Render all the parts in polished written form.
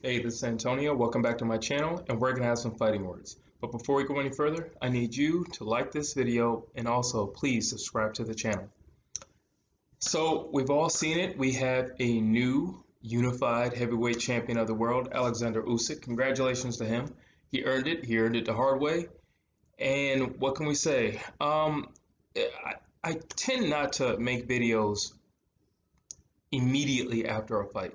Hey, this is Antonio. Welcome back to my channel, and we're going to have some fighting words. But before we go any further, I need you to like this video and also please subscribe to the channel. So, we've all seen it. We have a new unified heavyweight champion of the world, Oleksandr Usyk. Congratulations to him. He earned it. He earned it the hard way. And what can we say? I tend not to make videos immediately after a fight,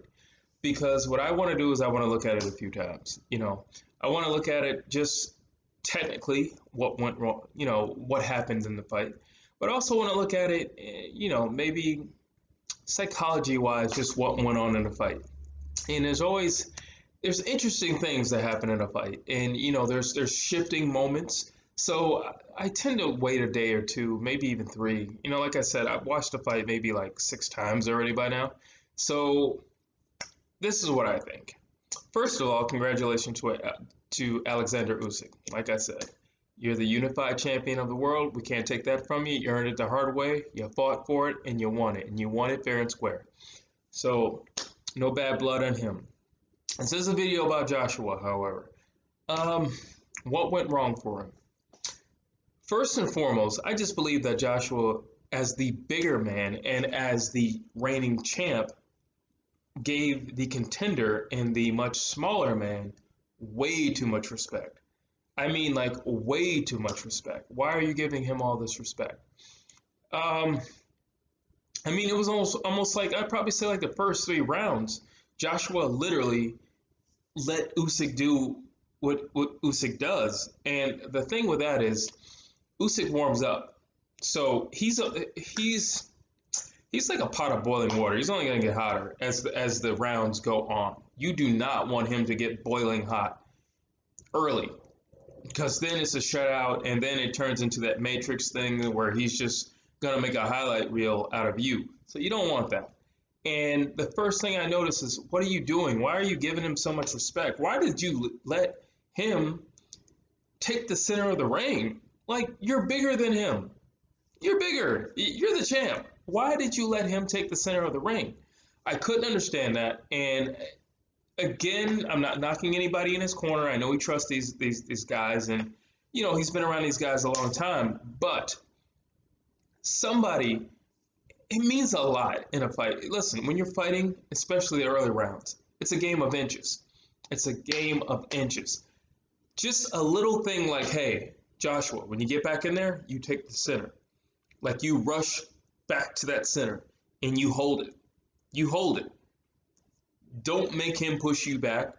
because what I want to do is I want to look at it a few times. I want to look at it just technically what went wrong, what happened in the fight, but I also want to look at it, maybe psychology wise, just what went on in the fight. And there's interesting things that happen in a fight, and there's shifting moments. So I tend to wait a day or two, maybe even three. Like I said, I've watched the fight maybe like 6 times already by now. So this is what I think. First of all, congratulations to Oleksandr Usyk. Like I said, you're the unified champion of the world. We can't take that from you. You earned it the hard way. You fought for it, and you won it. And you won it fair and square. So, no bad blood on him. This is a video about Joshua, however. What went wrong for him? First and foremost, I just believe that Joshua, as the bigger man and as the reigning champ, gave the contender and the much smaller man way too much respect. I mean, like, way too much respect. Why are you giving him all this respect? It was almost like, I'd probably say like the first 3 rounds, Joshua literally let Usyk do what Usyk does. And the thing with that is, Usyk warms up. So he's like a pot of boiling water. He's only going to get hotter as the rounds go on. You do not want him to get boiling hot early, because then it's a shutout, and then it turns into that Matrix thing where he's just going to make a highlight reel out of you. So you don't want that. And the first thing I notice is, what are you doing? Why are you giving him so much respect? Why did you let him take the center of the ring? Like, you're bigger than him. You're bigger. You're the champ. Why did you let him take the center of the ring? I couldn't understand that. And again, I'm not knocking anybody in his corner. I know he trusts these guys, and he's been around these guys a long time. But it means a lot in a fight. Listen, when you're fighting, especially the early rounds, it's a game of inches. It's a game of inches. Just a little thing like, hey, Joshua, when you get back in there, you take the center. Like, you rush back to that center and you hold it. You hold it. Don't make him push you back.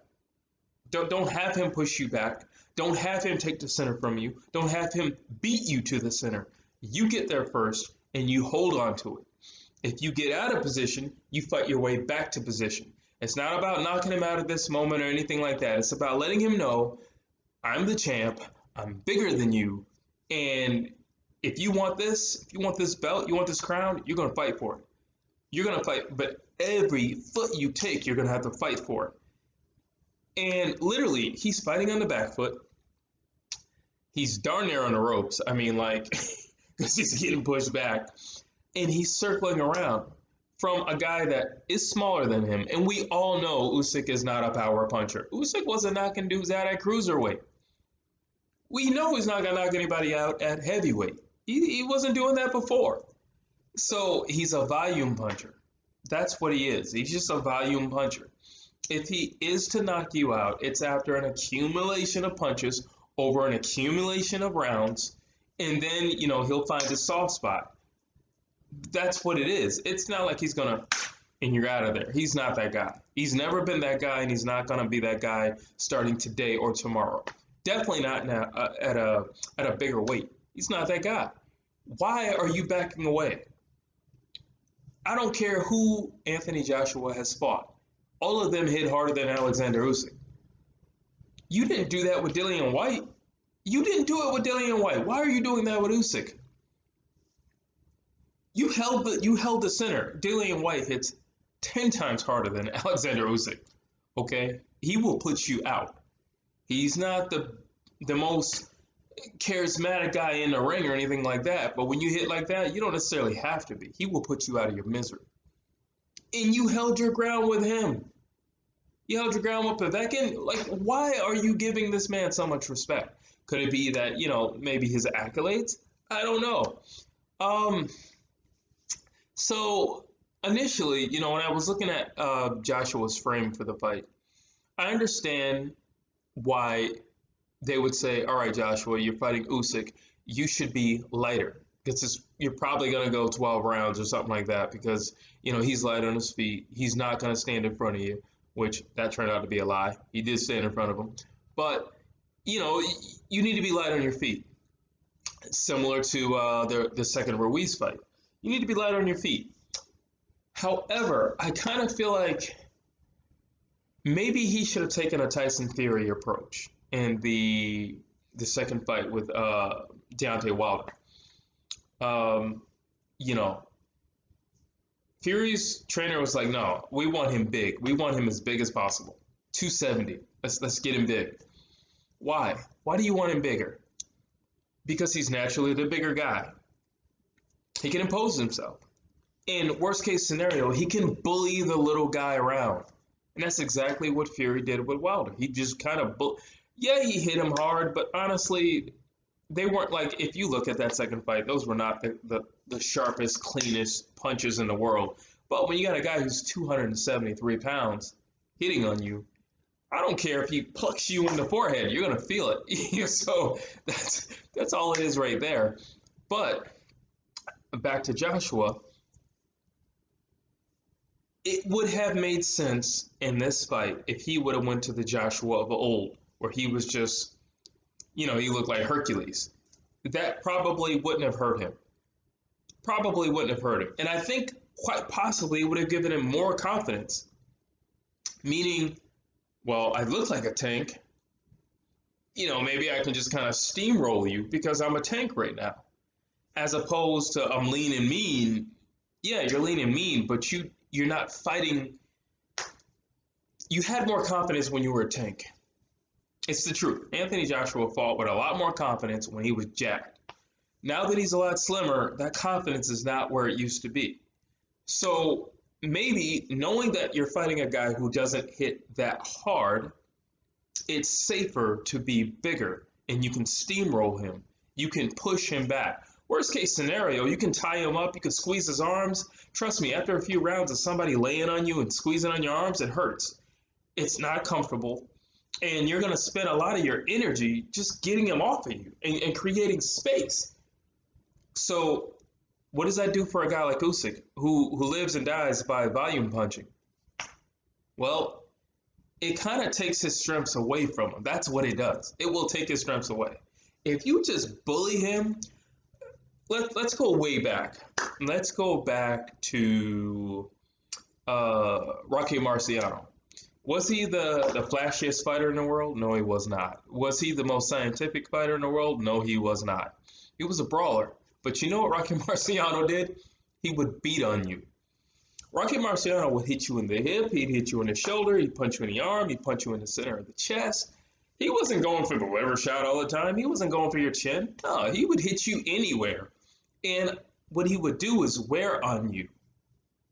Don't have him push you back. Don't have him take the center from you. Don't have him beat you to the center. You get there first and you hold on to it. If you get out of position, you fight your way back to position. It's not about knocking him out at this moment or anything like that. It's about letting him know, I'm the champ. I'm bigger than you. And if you want this belt, you want this crown, you're going to fight for it. You're going to fight, but every foot you take, you're going to have to fight for it. And literally, he's fighting on the back foot. He's darn near on the ropes. Because he's getting pushed back. And he's circling around from a guy that is smaller than him. And we all know Usyk is not a power puncher. Usyk wasn't knocking dudes out at cruiserweight. We know he's not going to knock anybody out at heavyweight. He wasn't doing that before. So he's a volume puncher. That's what he is. He's just a volume puncher. If he is to knock you out, it's after an accumulation of punches over an accumulation of rounds, and then, he'll find a soft spot. That's what it is. It's not like he's going to, and you're out of there. He's not that guy. He's never been that guy, and he's not going to be that guy starting today or tomorrow. Definitely not now, at a bigger weight. He's not that guy. Why are you backing away? I don't care who Anthony Joshua has fought. All of them hit harder than Oleksandr Usyk. You didn't do that with Dillian White. You didn't do it with Dillian White. Why are you doing that with Usyk? You held the center. Dillian White hits 10 times harder than Oleksandr Usyk. Okay? He will put you out. He's not the most charismatic guy in the ring or anything like that, but when you hit like that, you don't necessarily have to be. He will put you out of your misery. And you held your ground with him. You held your ground with Povetkin. Like, why are you giving this man so much respect? Could it be that, maybe his accolades? I don't know. Um, so initially, when I was looking at Joshua's frame for the fight, I understand why they would say, all right, Joshua, you're fighting Usyk. You should be lighter because you're probably going to go 12 rounds or something like that because, he's light on his feet. He's not going to stand in front of you, which that turned out to be a lie. He did stand in front of him. But, you need to be light on your feet, similar to the second Ruiz fight. You need to be light on your feet. However, I kind of feel like maybe he should have taken a Tyson Fury approach in the second fight with Deontay Wilder. You know, Fury's trainer was like, "No, we want him big. We want him as big as possible. 270. Let's get him big." Why? Why do you want him bigger? Because he's naturally the bigger guy. He can impose himself. In worst case scenario, he can bully the little guy around. And that's exactly what Fury did with Wilder. He just kind of, yeah, he hit him hard, but honestly, they weren't like, if you look at that second fight, those were not the sharpest, cleanest punches in the world. But when you got a guy who's 273 pounds hitting on you, I don't care if he plucks you in the forehead, you're going to feel it. So that's all it is right there. But back to Joshua, it would have made sense in this fight if he would have went to the Joshua of old, where he was just, he looked like Hercules. That probably wouldn't have hurt him. Probably wouldn't have hurt him. And I think quite possibly it would have given him more confidence. Meaning, well, I look like a tank. Maybe I can just kind of steamroll you because I'm a tank right now. As opposed to I'm lean and mean. Yeah, you're lean and mean, but you're not fighting. You had more confidence when you were a tank. It's the truth. Anthony Joshua fought with a lot more confidence when he was jacked. Now that he's a lot slimmer, that confidence is not where it used to be. So maybe knowing that you're fighting a guy who doesn't hit that hard, it's safer to be bigger and you can steamroll him. You can push him back. Worst case scenario, you can tie him up, you can squeeze his arms. Trust me, after a few rounds of somebody laying on you and squeezing on your arms, it hurts. It's not comfortable. And you're going to spend a lot of your energy just getting him off of you and creating space. So what does that do for a guy like Usyk, who lives and dies by volume punching? Well, it kind of takes his strengths away from him. That's what it does. It will take his strengths away. If you just bully him, let's go way back. Let's go back to Rocky Marciano. Was he the flashiest fighter in the world? No, he was not. Was he the most scientific fighter in the world? No, he was not. He was a brawler. But you know what Rocky Marciano did? He would beat on you. Rocky Marciano would hit you in the hip, he'd hit you in the shoulder, he'd punch you in the arm, he'd punch you in the center of the chest. He wasn't going for the liver shot all the time. He wasn't going for your chin. No, he would hit you anywhere. And what he would do is wear on you.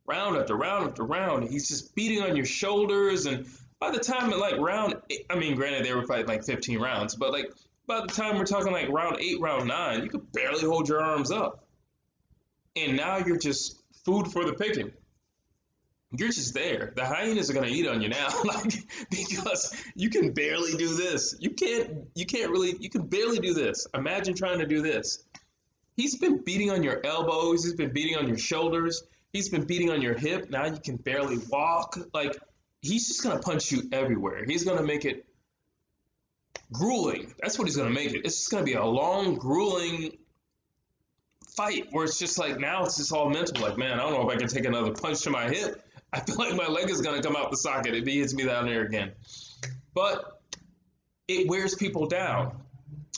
Round after round after round. He's just beating on your shoulders. And by the time round, granted they were fighting 15 rounds, but by the time we're talking round 8, round 9, you could barely hold your arms up. And now you're just food for the picking. You're just there. The hyenas are going to eat on you now, because you can barely do this. You can barely do this. Imagine trying to do this. He's been beating on your elbows. He's been beating on your shoulders. He's been beating on your hip. Now you can barely walk. He's just going to punch you everywhere. He's going to make it grueling. That's what he's going to make it. It's just going to be a long, grueling fight where it's just now it's just all mental. Man, I don't know if I can take another punch to my hip. I feel like my leg is going to come out the socket if he hits me down there again. But it wears people down.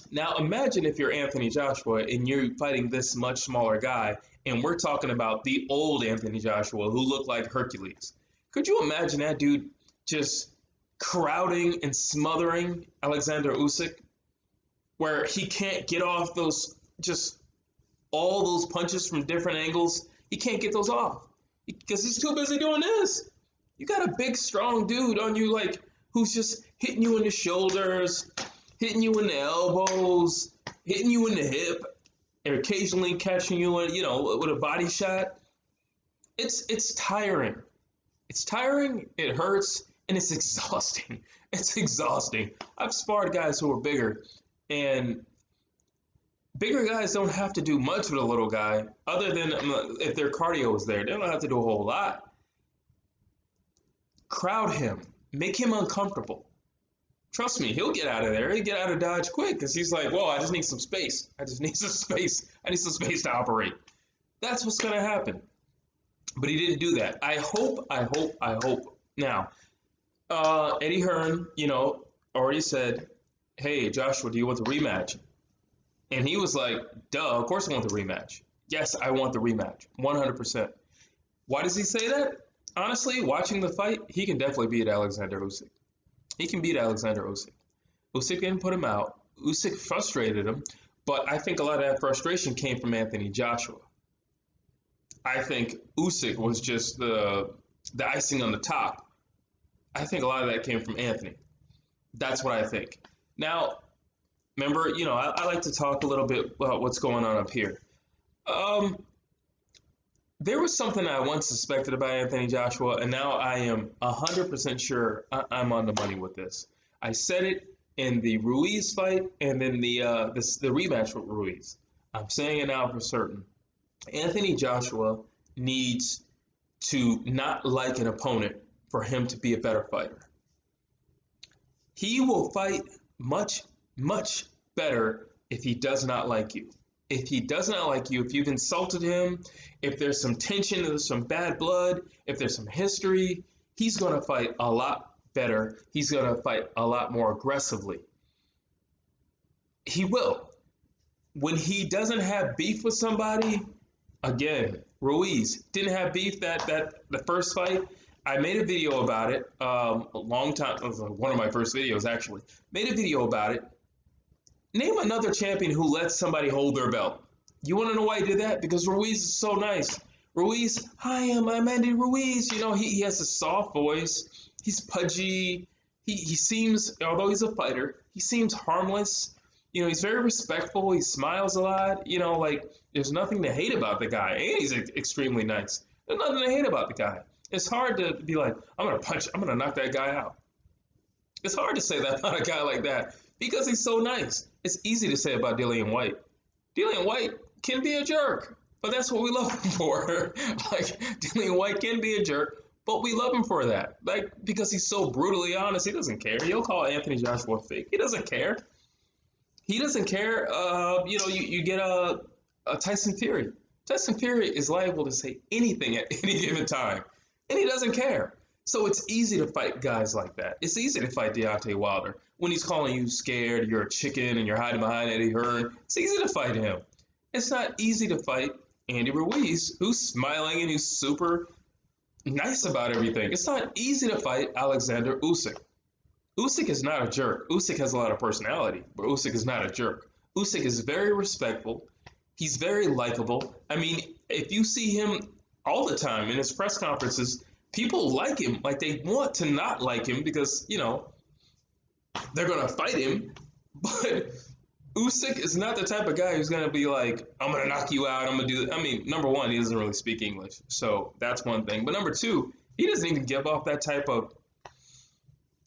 Now imagine if you're Anthony Joshua and you're fighting this much smaller guy, and we're talking about the old Anthony Joshua who looked like Hercules. Could you imagine that dude just crowding and smothering Oleksandr Usyk, where he can't get off all those punches from different angles? He can't get those off because he's too busy doing this. You got a big, strong dude on you, like, who's just hitting you in the shoulders, hitting you in the elbows, hitting you in the hip, and occasionally catching you, with a body shot. It's tiring. It's tiring. It hurts, and it's exhausting. It's exhausting. I've sparred guys who are bigger, and bigger guys don't have to do much with a little guy, other than if their cardio is there. They don't have to do a whole lot. Crowd him. Make him uncomfortable. Trust me, he'll get out of there. He'll get out of Dodge quick because he's like, whoa, I just need some space. I just need some space. I need some space to operate. That's what's going to happen. But he didn't do that. I hope. Now, Eddie Hearn, already said, hey, Joshua, do you want the rematch? And he was like, duh, of course I want the rematch. Yes, I want the rematch, 100%. Why does he say that? Honestly, watching the fight, he can definitely beat Oleksandr Usyk. He can beat Oleksandr Usyk. Usyk didn't put him out. Usyk frustrated him, but I think a lot of that frustration came from Anthony Joshua. I think Usyk was just the icing on the top. I think a lot of that came from Anthony. That's what I think. Now, remember, I like to talk a little bit about what's going on up here. There was something I once suspected about Anthony Joshua, and now I am 100% sure I'm on the money with this. I said it in the Ruiz fight and then the rematch with Ruiz. I'm saying it now for certain. Anthony Joshua needs to not like an opponent for him to be a better fighter. He will fight much, much better if he does not like you. If he does not like you, if you've insulted him, if there's some tension, if there's some bad blood, if there's some history, he's going to fight a lot better. He's going to fight a lot more aggressively. He will. When he doesn't have beef with somebody, again, Ruiz didn't have beef that the first fight. I made a video about it a long time. It was one of my first videos, actually. Made a video about it. Name another champion who lets somebody hold their belt. You want to know why he did that? Because Ruiz is so nice. Ruiz, hi, I'm Andy Ruiz. He has a soft voice. He's pudgy. He seems, although he's a fighter, he seems harmless. He's very respectful. He smiles a lot. There's nothing to hate about the guy. And he's extremely nice. There's nothing to hate about the guy. It's hard to be like, I'm going to knock that guy out. It's hard to say that about a guy like that because he's so nice. It's easy to say about Dillian White. Dillian White can be a jerk, but that's what we love him for. Dillian White can be a jerk, but we love him for that. Because he's so brutally honest, he doesn't care. He'll call Anthony Joshua fake. He doesn't care. He doesn't care. You get a Tyson Fury. Tyson Fury is liable to say anything at any given time, and he doesn't care. So it's easy to fight guys like that. It's easy to fight Deontay Wilder. When he's calling you scared, you're a chicken, and you're hiding behind Eddie Hearn, it's easy to fight him. It's not easy to fight Andy Ruiz, who's smiling and who's super nice about everything. It's not easy to fight Oleksandr Usyk. Usyk is not a jerk. Usyk has a lot of personality, but Usyk is not a jerk. Usyk is very respectful. He's very likable. I mean, if you see him all the time in his press conferences, people like him. They want to not like him because, they're going to fight him. But Usyk is not the type of guy who's going to be like, I'm going to knock you out. I'm going to do that. I mean, number one, he doesn't really speak English. So that's one thing. But number two, he doesn't even give off that type of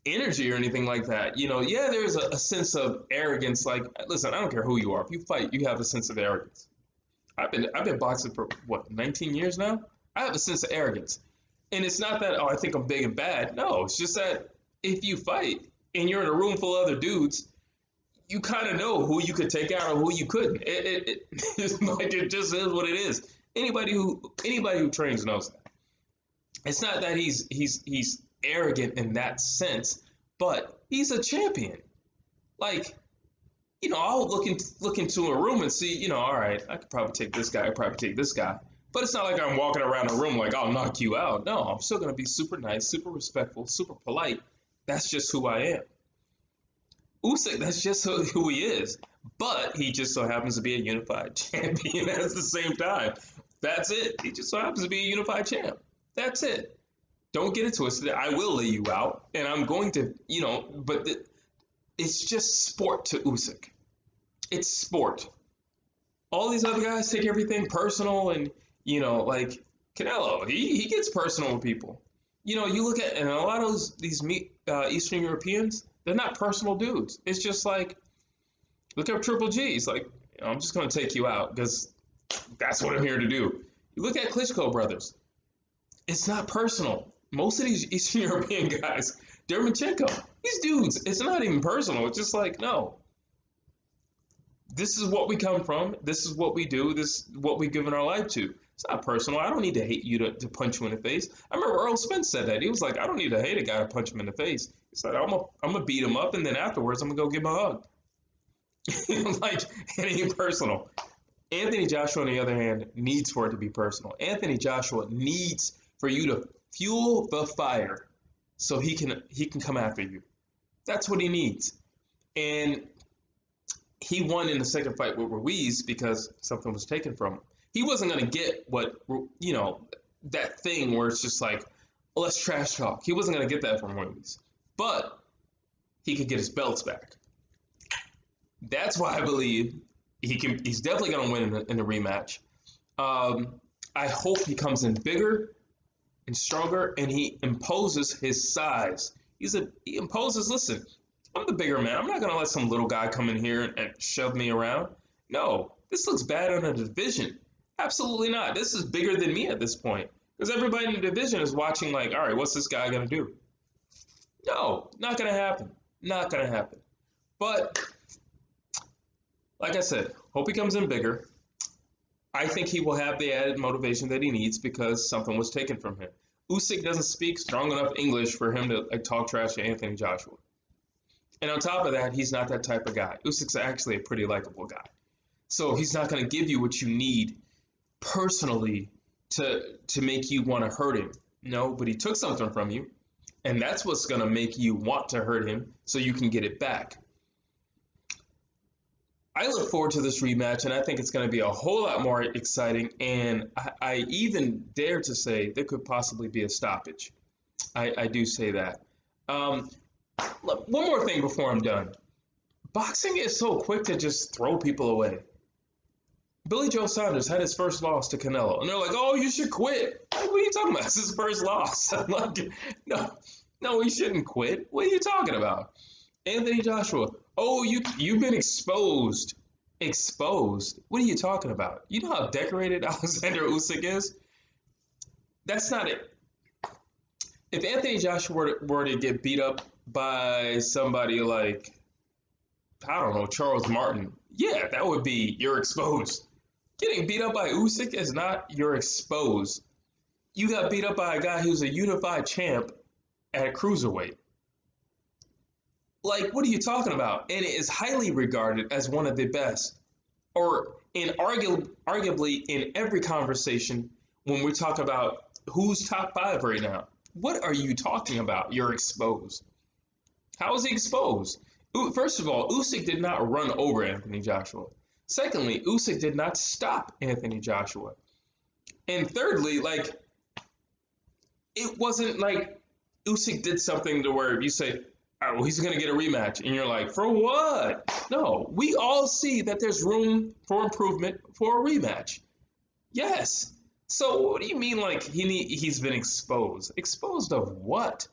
energy or anything like that. There's a sense of arrogance. Listen, I don't care who you are. If you fight, you have a sense of arrogance. I've been boxing for, 19 years now? I have a sense of arrogance. And it's not that, I think I'm big and bad. No, it's just that if you fight and you're in a room full of other dudes, you kind of know who you could take out or who you couldn't. It just is what it is. Anybody who trains knows that. It's not that he's arrogant in that sense, but he's a champion. I'll look into a room and see, all right, I could probably take this guy, I could probably take this guy. But it's not like I'm walking around a room like, I'll knock you out. No, I'm still going to be super nice, super respectful, super polite. That's just who I am. Usyk, that's just who he is. But he just so happens to be a unified champion at the same time. That's it. He just so happens to be a unified champ. That's it. Don't get it twisted. I will lay you out, and I'm going to, but it's just sport to Usyk. It's sport. All these other guys take everything personal, and like Canelo, he gets personal with people. You look at, and a lot of these Eastern Europeans, they're not personal dudes. It's just like, look up Triple G. He's like, I'm just going to take you out because that's what I'm here to do. You look at Klitschko brothers. It's not personal. Most of these Eastern European guys, Dermachenko, these dudes, it's not even personal. It's just like, no, this is what we come from. This is what we do. This is what we've given our life to. It's not personal. I don't need to hate you to punch you in the face. I remember Earl Spence said that. He was like, I don't need to hate a guy to punch him in the face. He said, I'm gonna beat him up, and then afterwards, I'm going to go give him a hug. Like, it ain't personal. Anthony Joshua, on the other hand, needs for it to be personal. Anthony Joshua needs for you to fuel the fire so he can come after you. That's what he needs. And he won in the second fight with Ruiz because something was taken from him. He wasn't going to get that thing where it's just like, oh, let's trash talk. He wasn't going to get that from Ruiz. But he could get his belts back. That's why I believe he's definitely going to win in the rematch. I hope he comes in bigger and stronger, and he imposes his size. He imposes, listen, I'm the bigger man. I'm not going to let some little guy come in here and shove me around. No, this looks bad on a division. Absolutely not. This is bigger than me at this point. Because everybody in the division is watching like, all right, what's this guy going to do? No, not going to happen. Not going to happen. But like I said, hope he comes in bigger. I think he will have the added motivation that he needs because something was taken from him. Usyk doesn't speak strong enough English for him to talk trash to Anthony Joshua. And on top of that, he's not that type of guy. Usyk's actually a pretty likable guy. So he's not going to give you what you need personally to make you want to hurt him. No, but he took something from you, and that's what's going to make you want to hurt him so you can get it back. I look forward to this rematch, and I think it's going to be a whole lot more exciting, and I even dare to say there could possibly be a stoppage. I do say that. Look, one more thing before I'm done. Boxing is so quick to just throw people away. Billy Joe Saunders had his first loss to Canelo, and they're like, oh, you should quit. Like, what are you talking about? It's his first loss. I'm like, no, he shouldn't quit. What are you talking about? Anthony Joshua, oh, you've been exposed. Exposed? What are you talking about? You know how decorated Oleksandr Usyk is? That's not it. If Anthony Joshua were to get beat up by somebody like, I don't know, Charles Martin, yeah, that would be you're exposed. Getting beat up by Usyk is not you're exposed. You got beat up by a guy who's a unified champ at cruiserweight. Like, what are you talking about? And it is highly regarded as one of the best, or arguably in every conversation when we talk about who's top 5 right now. What are you talking about? You're exposed. How is he exposed? First of all, Usyk did not run over Anthony Joshua. Secondly, Usyk did not stop Anthony Joshua. And thirdly, like, it wasn't like Usyk did something to where you say, all right, well, he's going to get a rematch. And you're like, for what? No, we all see that there's room for improvement for a rematch. Yes. So what do you mean like he's been exposed? Exposed of what?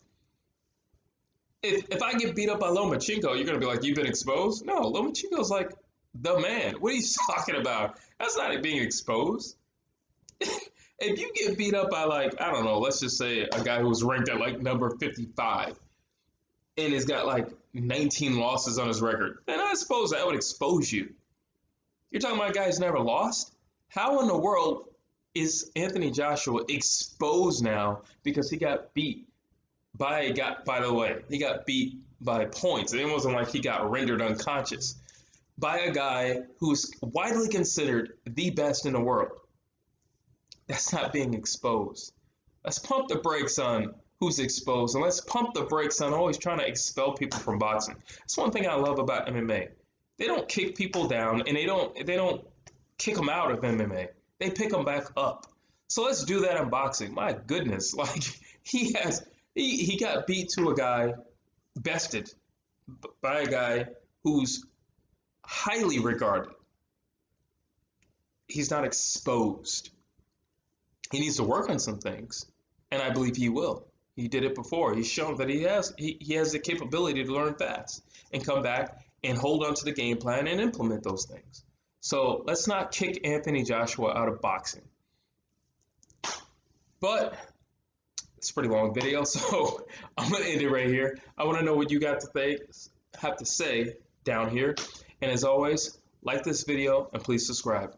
If I get beat up by Lomachenko, you're going to be like, you've been exposed? No, Lomachenko's like the man. What are you talking about? That's not being exposed. If you get beat up by like, I don't know, let's just say a guy who's ranked at like number 55 and has got like 19 losses on his record, then I suppose that would expose you. You're talking about a guy who's never lost? How in the world is Anthony Joshua exposed now because he got beat by a guy, by the way, he got beat by points. It wasn't like he got rendered unconscious by a guy who's widely considered the best in the world. That's not being exposed. Let's pump the brakes on who's exposed, and let's pump the brakes on always trying to expel people from boxing. That's one thing I love about MMA. They don't kick people down, and they don't kick them out of MMA. They pick them back up. So let's do that in boxing. My goodness, like, He got beat to a guy, bested by a guy who's highly regarded. He's not exposed. He needs to work on some things, and I believe he will. He did it before. He's shown that he has the capability to learn fast and come back and hold on to the game plan and implement those things. So let's not kick Anthony Joshua out of boxing. But it's a pretty long video, so I'm gonna end it right here. I want to know what you got to have to say down here. And as always, like this video and please subscribe.